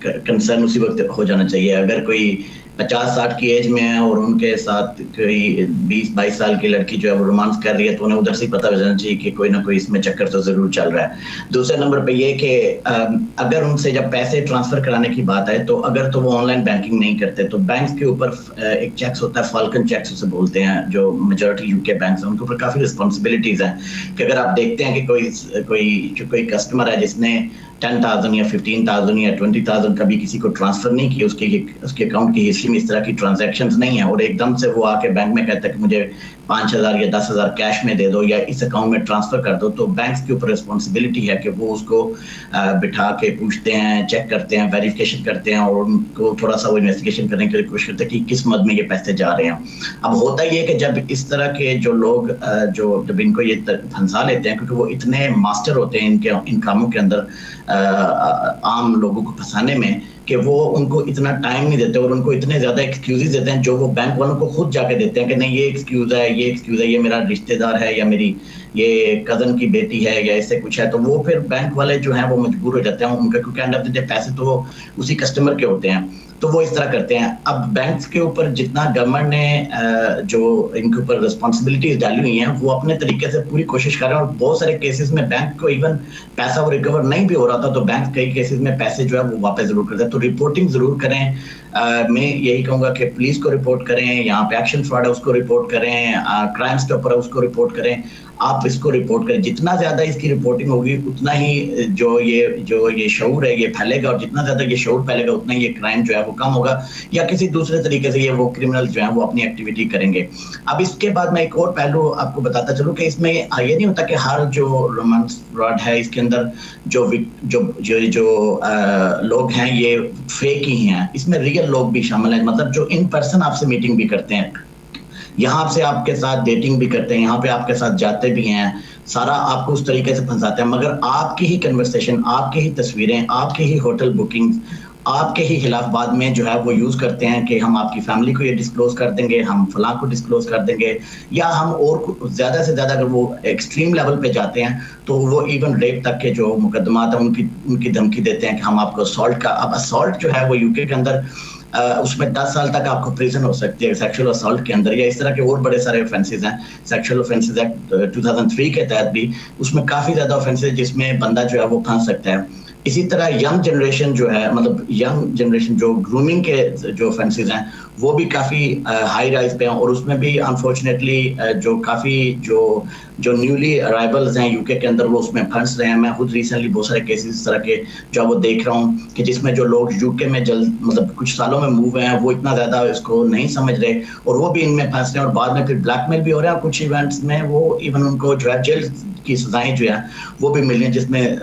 Speaker 4: कंसर्न उसी वक्त हो जाना चाहिए। अगर कोई 50-60 की एज में है और उनके साथ कोई 20-22 साल की लड़की जो है वो रोमांस कर रही है, तो उन्हें उधर से पता हो जाना चाहिए कि कोई ना कोई इसमें चक्कर तो जरूर चल रहा है। दूसरे नंबर पे ये कि अगर उनसे जब पैसे ट्रांसफर कराने की बात है, तो अगर तो वो ऑनलाइन बैंकिंग नहीं करते, तो बैंक्स के ऊपर एक चेक्स होता है, फाल्कन चेक्स उसे बोलते हैं, जो मेजॉरिटी यूके बैंक्स हैं उनके ऊपर काफी रिस्पॉन्सिबिलिटीज हैं कि अगर आप देखते हैं कि कोई कस्टमर है जिसने 10,000 या 15,000 या 20,000 कभी किसी को ट्रांसफर नहीं किया, उसके अकाउंट की हिस्ट्री हिस्ट्री में इस तरह की ट्रांजैक्शंस नहीं है, और एकदम से वो आके बैंक में कहता है कि मुझे 5,000 या 10,000 कैश में दे दो या इस अकाउंट में ट्रांसफर कर दो, तो बैंक्स के ऊपर रिस्पॉन्सिबिलिटी है कि वो उसको बिठा के पूछते हैं, चेक करते हैं, वेरिफिकेशन करते हैं और उनको थोड़ा सा वो इन्वेस्टिगेशन करने की कोशिश करते हैं कि किस मद में ये पैसे जा रहे हैं। अब होता ये है कि जब इस तरह के जो लोग जब इनको ये फंसा लेते हैं, क्योंकि वो इतने मास्टर होते हैं इन कामों के अंदर आम लोगों को फंसाने में, कि वो उनको इतना टाइम नहीं देते और उनको इतने ज्यादा एक्सक्यूजेस देते हैं जो वो बैंक वालों को खुद जाके देते हैं कि नहीं ये एक्सक्यूज है, ये मेरा रिश्तेदार है या मेरी ये कजन की बेटी है या ऐसे कुछ है। तो वो फिर बैंक वाले जो हैं वो मजबूर हो जाते हैं उनका, क्योंकि एंड ऑफ द डे पैसे तो उसी कस्टमर के होते हैं, तो वो इस तरह करते हैं। अब बैंक्स के ऊपर जितना गवर्नमेंट ने जो इनके ऊपर रिस्पॉन्सिबिलिटीज डाली हुई हैं, वो अपने तरीके से पूरी कोशिश कर रहे हैं, और बहुत सारे केसेस में बैंक को इवन पैसा वो रिकवर नहीं भी हो रहा था तो बैंक कई केसेस में पैसे जो है वो वापस जरूर करते हैं। तो रिपोर्टिंग जरूर करें। मैं यही कहूंगा कि पुलिस को रिपोर्ट करें, यहाँ पे एक्शन फ्रॉड है उसको रिपोर्ट करें, क्राइम्स के ऊपर है उसको रिपोर्ट करें, आप इसको रिपोर्ट करें। जितना ज्यादा इसकी रिपोर्टिंग होगी उतना ही जो ये शऊर है ये फैलेगा, और जितना ज्यादा ये शऊर फैलेगा उतना ही ये क्राइम जो है वो कम होगा, या किसी दूसरे तरीके से ये वो क्रिमिनल जो है वो अपनी एक्टिविटी करेंगे। अब इसके बाद मैं एक और पहलू आपको बताता चलूं कि इसमें ये नहीं होता कि हर जो रोमांस फ्रॉड है इसके अंदर जो लोग हैं ये फेक ही हैं, इसमें रियल लोग भी शामिल हैं, मतलब जो इन पर्सन आपसे मीटिंग भी करते हैं, यहाँ से आपके साथ डेटिंग भी करते हैं, यहाँ पे आपके साथ जाते भी हैं, सारा आपको उस तरीके से फंसाते हैं, मगर आपकी ही कन्वर्सेशन, आपकी ही तस्वीरें, आपकी ही होटल बुकिंग, आपके ही खिलाफ बाद में जो है वो यूज करते हैं कि हम आपकी फैमिली को ये डिस्क्लोज कर देंगे, हम फलां को डिस्क्लोज कर देंगे, या हम और ज्यादा से ज्यादा अगर वो एक्सट्रीम लेवल पे जाते हैं तो वो इवन रेप तक के जो मुकदमात हैं उनकी धमकी देते हैं कि हम आपको असॉल्ट का, अब असॉल्ट जो है वो यूके के अंदर उसमें 10 साल तक आपको प्रिजन हो सकती है सेक्सुअल असॉल्ट के अंदर, या इस तरह के और बड़े सारे ऑफेंसेस हैं। सेक्सुअल ऑफेंसेस एक्ट 2003 के तहत भी उसमें काफी ज्यादा ऑफेंसेस जिसमें बंदा जो है वो फंस सकता है। इसी तरह यंग जनरेशन जो है, मतलब यंग जनरेशन जो ग्रूमिंग के जो ऑफेंसेस हैं वो भी काफी हाई राइज पे हैं, और उसमें भी अनफॉर्चुनेटली जो काफी जो न्यूली अराइवल्स हैं यूके के अंदर वो उसमें फंस रहे हैं। मैं खुद रिसेंटली बहुत सारे केसेस इस तरह के जो वो देख रहा हूँ कि जिसमें जो लोग यूके में मतलब कुछ सालों में मूव हुए हैं वो इतना ज्यादा इसको नहीं समझ रहे और वो भी इनमें फंस रहे हैं, और बाद में फिर ब्लैकमेल भी हो रहा है, और कुछ इवेंट्स में वो इवन उनको जो है जेल की सजाएं जो है वो भी मिली हैं, जिसमें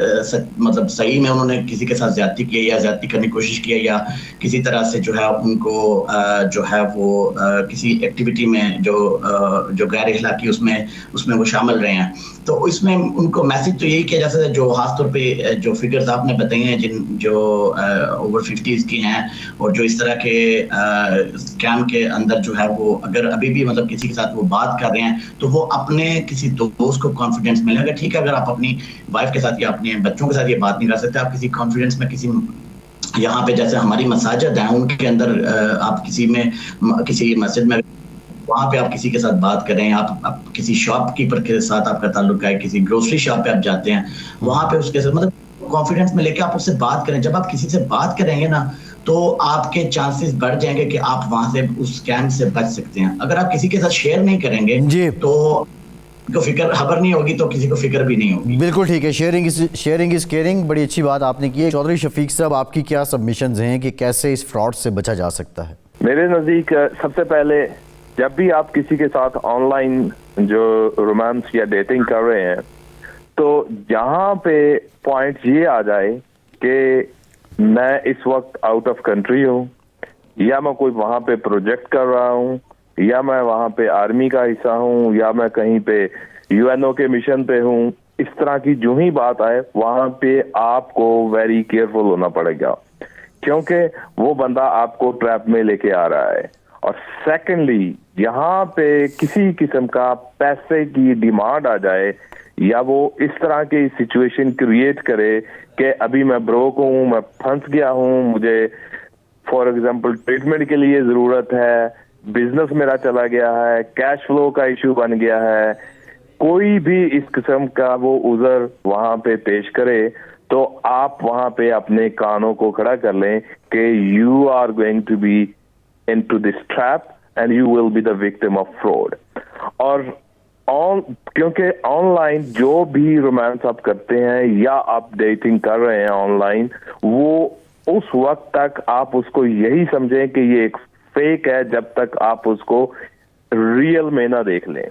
Speaker 4: मतलब सही में उन्होंने किसी के साथ ज्यादती की या ज्यादती करने की कोशिश की या किसी तरह से जो है उनको जो है वो किसी एक्टिविटी में जो गैर इखलाकी उसमें वो शामिल रहे हैं। तो इसमें उनको मैसेज तो यही किया जा सकता है, जो खासतौर पे जो फिगर्स आपने बताई हैं जो ओवर 50s की हैं और जो इस तरह के स्कैम के अंदर जो है वो अगर अभी भी मतलब किसी के साथ वो बात कर रहे हैं तो वो अपने किसी दोस्त को कॉन्फिडेंस मिलेगा। ठीक है, अगर आप अपनी वाइफ के साथ या अपने बच्चों के साथ ये बात नहीं कर सकते, आप किसी कॉन्फिडेंस में किसी यहाँ पे जैसे हमारी मसाजिद हैं उनके अंदर आप किसी मस्जिद में वहाँ पे आप किसी के साथ बात करें, आप किसी शॉपकीपर के साथ आपका ताल्लुक है, किसी ग्रोसरी शॉप पे आप जाते हैं वहाँ पे उसके साथ मतलब कॉन्फिडेंस में लेके आप उससे बात करें। जब आप किसी से बात करेंगे ना तो आपके चांसेस बढ़ जाएंगे कि आप वहां से उस स्कैम से बच सकते हैं। अगर आप किसी के साथ शेयर नहीं करेंगे तो को फिक्र खबर नहीं होगी तो किसी को फिक्र भी नहीं होगी।
Speaker 1: बिल्कुल ठीक है, शेयरिंग इज केयरिंग। बड़ी अच्छी बात आपने की है। चौधरी शफीक साहब, आपकी क्या सबमिशंस हैं कि कैसे इस फ्रॉड से बचा जा सकता है?
Speaker 2: मेरे नज़दीक सबसे पहले जब भी आप किसी के साथ ऑनलाइन जो रोमांस या डेटिंग कर रहे हैं तो यहाँ पे पॉइंट ये आ जाए कि मैं इस वक्त आउट ऑफ कंट्री हूँ, या मैं कोई वहाँ पे प्रोजेक्ट कर रहा हूँ, या मैं वहाँ पे आर्मी का हिस्सा हूँ, या मैं कहीं पे यूएनओ के मिशन पे हूँ। इस तरह की जो ही बात आए वहाँ पे आपको वेरी केयरफुल होना पड़ेगा, क्योंकि वो बंदा आपको ट्रैप में लेके आ रहा है। और सेकेंडली, यहाँ पे किसी किस्म का पैसे की डिमांड आ जाए या वो इस तरह की सिचुएशन क्रिएट करे कि अभी मैं ब्रोक हूँ, मैं फंस गया हूँ, मुझे फॉर एग्जांपल ट्रीटमेंट के लिए जरूरत है, बिजनेस मेरा चला गया है, कैश फ्लो का इश्यू बन गया है, कोई भी इस किस्म का वो उज़र वहां पे पेश करे तो आप वहां पे अपने कानों को खड़ा कर लें कि you are going to be into this trap and you will be the victim of fraud. और क्योंकि ऑनलाइन जो भी रोमांस आप करते हैं या आप डेटिंग कर रहे हैं ऑनलाइन, वो उस वक्त तक आप उसको यही समझें कि ये एक फेक है जब तक आप उसको रियल में ना देख लें।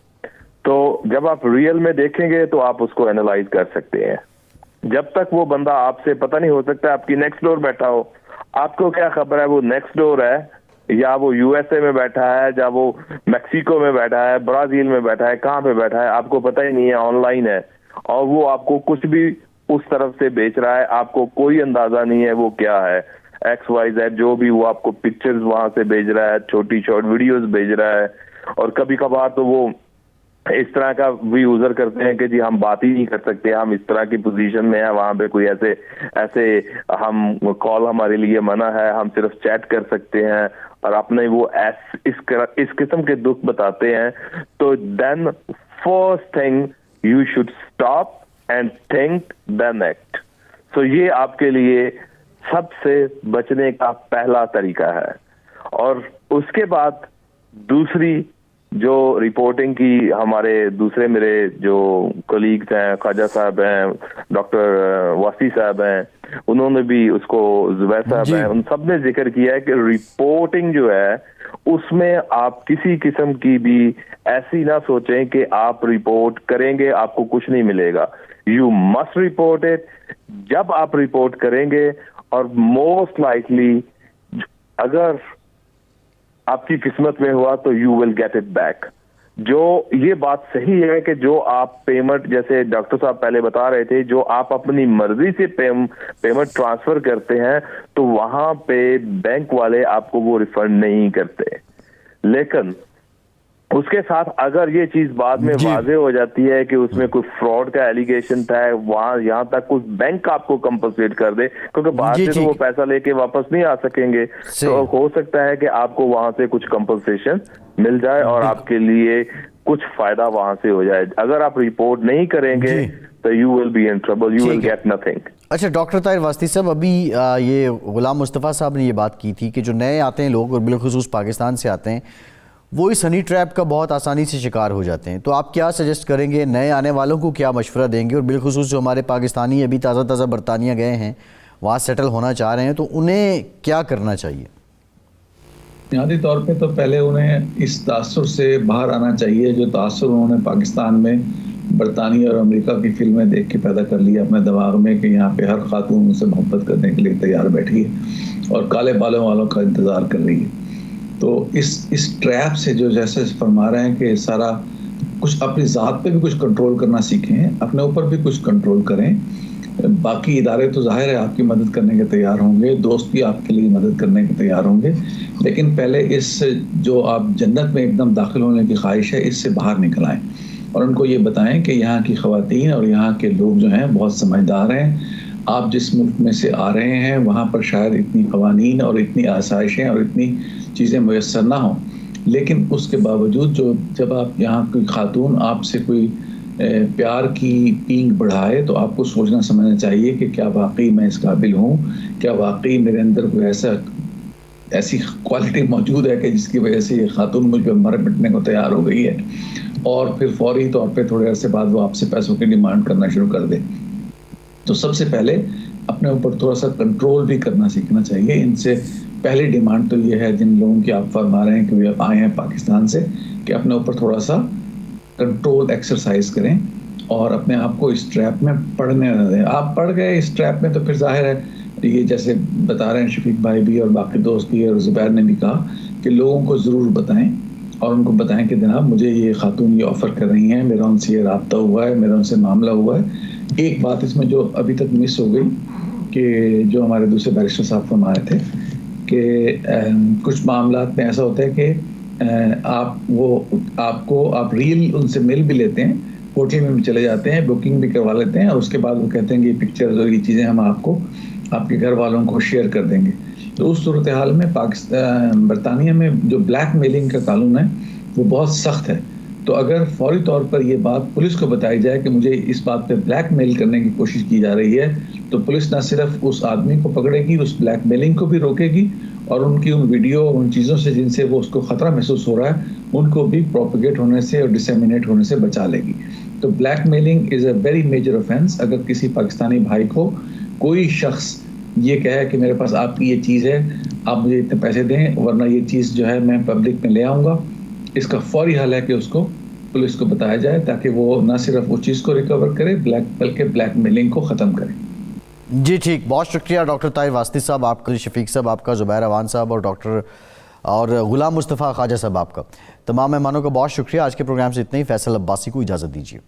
Speaker 2: तो जब आप रियल में देखेंगे तो आप उसको एनालाइज कर सकते हैं। जब तक वो बंदा आपसे, पता नहीं, हो सकता है आपकी नेक्स्ट डोर बैठा हो, आपको क्या खबर है वो नेक्स्ट डोर है या वो यूएसए में बैठा है, या वो मैक्सिको में बैठा है, ब्राजील में बैठा है, कहाँ पे बैठा है आपको पता ही नहीं है, ऑनलाइन है, और वो आपको कुछ भी उस तरफ से बेच रहा है, आपको कोई अंदाजा नहीं है वो क्या है, XYZ जो भी वो आपको पिक्चर्स वहां से भेज रहा है, छोटी शॉर्ट वीडियोस भेज रहा है। और कभी कभार तो वो इस तरह का भी यूजर करते हैं कि जी हम बात ही नहीं कर सकते, हम इस तरह की पोजीशन में है, वहां पे कोई ऐसे हम कॉल हमारे लिए मना है, हम सिर्फ चैट कर सकते हैं, और अपने वो इस किस्म के दुख बताते हैं। तो then first thing you should stop and think then act. So ये आपके लिए सबसे बचने का पहला तरीका है। और उसके बाद दूसरी जो रिपोर्टिंग की, हमारे दूसरे मेरे जो कोलीग्स हैं, ख्वाजा साहब हैं, डॉक्टर वासी साहब हैं, उन्होंने भी उसको, जुबैर साहब हैं, उन सब ने जिक्र किया है कि रिपोर्टिंग जो है उसमें आप किसी किस्म की भी ऐसी ना सोचें कि आप रिपोर्ट करेंगे आपको कुछ नहीं मिलेगा। You must report it. जब आप रिपोर्ट करेंगे, और मोस्ट लाइकली अगर आपकी किस्मत में हुआ तो you will get it back. जो ये बात सही है कि जो आप पेमेंट, जैसे डॉक्टर साहब पहले बता रहे थे, जो आप अपनी मर्जी से पेमेंट ट्रांसफर करते हैं तो वहां पे बैंक वाले आपको वो रिफंड नहीं करते। लेकिन उसके साथ अगर ये चीज बाद में वाजे हो जाती है कि उसमें कोई फ्रॉड का एलिगेशन था, वहां यहां तक कुछ बैंक आपको कंपनसेट कर दे, क्योंकि बाहर से तो वो पैसा लेके वापस नहीं आ सकेंगे, तो हो सकता है कि आपको वहां से कुछ कंपनसेशन मिल जाए और आपके लिए कुछ फायदा वहां से हो जाए। अगर आप रिपोर्ट नहीं करेंगे तो you will be in trouble, you will get nothing.
Speaker 1: अच्छा डॉक्टर ताहिर वास्ती साहब, अभी ये गुलाम मुस्तफ़ा साहब ने ये बात की थी कि जो नए आते हैं लोग, और बिलखुसूस पाकिस्तान से आते हैं, वो इस हनी ट्रैप का बहुत आसानी से शिकार हो जाते हैं। तो आप क्या सजेस्ट करेंगे, नए आने वालों को क्या मशवरा देंगे, और बिलखुसूस जो हमारे पाकिस्तानी अभी ताज़ा बरतानिया गए हैं, वहाँ सेटल होना चाह रहे हैं, तो उन्हें क्या करना चाहिए?
Speaker 6: बुनियादी तौर पे तो पहले उन्हें इस तासुर से बाहर आना चाहिए जो तासुर उन्होंने पाकिस्तान में बरतानिया और अमेरिका की फिल्में देख के पैदा कर लिया अपने दिमाग में कि यहाँ पे हर खातून उनसे मोहब्बत करने के लिए तैयार बैठी है और काले बालों वालों का इंतज़ार कर रही है। तो इस ट्रैप से जो जैसे फरमा रहे हैं कि सारा कुछ अपनी ज़ात पे भी कुछ कंट्रोल करना सीखें, अपने ऊपर भी कुछ कंट्रोल करें। बाकी इदारे तो जाहिर है आपकी मदद करने के तैयार होंगे, दोस्त भी आपके लिए मदद करने के तैयार होंगे, लेकिन पहले इस जो आप जन्नत में एकदम दाखिल होने की ख्वाहिश है इससे बाहर निकल आएँ और उनको ये बताएं कि यहाँ की ख़वातीन और यहाँ के लोग जो हैं बहुत समझदार हैं। आप जिस मुल्क में से आ रहे हैं वहाँ पर शायद इतनी क़वानीन और इतनी आसाइशें और इतनी चीज़ें मुयस्सर ना हों, लेकिन उसके बावजूद जब आप यहाँ कोई खातून आपसे कोई प्यार की पींग बढ़ाए तो आपको सोचना समझना चाहिए कि क्या वाकई मैं इस काबिल हूँ, क्या वाकई मेरे अंदर कोई ऐसी क्वालिटी मौजूद है कि जिसकी वजह से ये खातून मुझ पर मर मिटने को तैयार हो गई है और फिर फौरी तौर पे थोड़े अरसे बाद वो आपसे पैसों की डिमांड करना शुरू कर दे। तो सबसे पहले अपने ऊपर थोड़ा सा कंट्रोल भी करना सीखना चाहिए। इनसे पहली डिमांड तो ये है जिन लोगों की आप फरमा रहे हैं कि वे आए हैं पाकिस्तान से, कि अपने ऊपर थोड़ा सा कंट्रोल एक्सरसाइज करें और अपने आप को इस ट्रैप में पड़ने न दें। आप पड़ गए इस ट्रैप में तो फिर जाहिर है ये जैसे बता रहे हैं शफीक भाई भी और बाकी दोस्त भी और जुबैर ने भी कहा कि लोगों को ज़रूर बताएं और उनको बताएं कि जनाब मुझे ये खातून ये ऑफ़र कर रही हैं, मेरा उनसे ये राब्ता हुआ है, मेरा उनसे मामला हुआ है। एक बात इसमें जो अभी तक मिस हो गई कि जो हमारे दूसरे बैरिस्टर साहब फरमा रहे थे कि कुछ मामलात में ऐसा होता है कि आप रील उनसे मिल भी लेते हैं, होटल में भी चले जाते हैं, बुकिंग भी करवा लेते हैं और उसके बाद वो कहते हैं कि ये पिक्चर्स और ये चीज़ें हम आपको आपके घर वालों को शेयर कर देंगे। तो उस सूरत हाल में बरतानिया में जो ब्लैक मेलिंग का कानून है वो बहुत सख्त है। तो अगर फौरी तौर पर ये बात पुलिस को बताई जाए कि मुझे इस बात पे ब्लैक मेल करने की कोशिश की जा रही है, तो पुलिस न सिर्फ उस आदमी को पकड़ेगी, उस ब्लैक मेलिंग को भी रोकेगी और उनकी उन वीडियो उन चीज़ों से जिनसे वो उसको ख़तरा महसूस हो रहा है उनको भी प्रोपेगेट होने से और डिसेमिनेट होने से बचा लेगी। तो blackmailing is a very major offence. अगर किसी पाकिस्तानी भाई को कोई शख्स ये कहे कि मेरे पास आपकी ये चीज़ है, आप मुझे इतने पैसे दें वरना ये चीज़ जो है मैं पब्लिक में ले आऊँगा। इसका फौरी हल है कि उसको पुलिस को बताया जाए ताकि वो ना सिर्फ वो चीज़ को रिकवर करे बल्कि ब्लैकमेलिंग को ख़त्म करे।
Speaker 1: जी ठीक, बहुत शुक्रिया डॉक्टर ताहिर वास्ती साहब आपका, शफीक साहब आपका, ज़ुबैर अवान साहब और गुलाम मुस्तफ़ा ख्वाजा साहब आपका। तमाम मेहमानों का बहुत शुक्रिया। आज के प्रोग्राम से इतना ही। फैसल अब्बासी को इजाज़त दीजिए।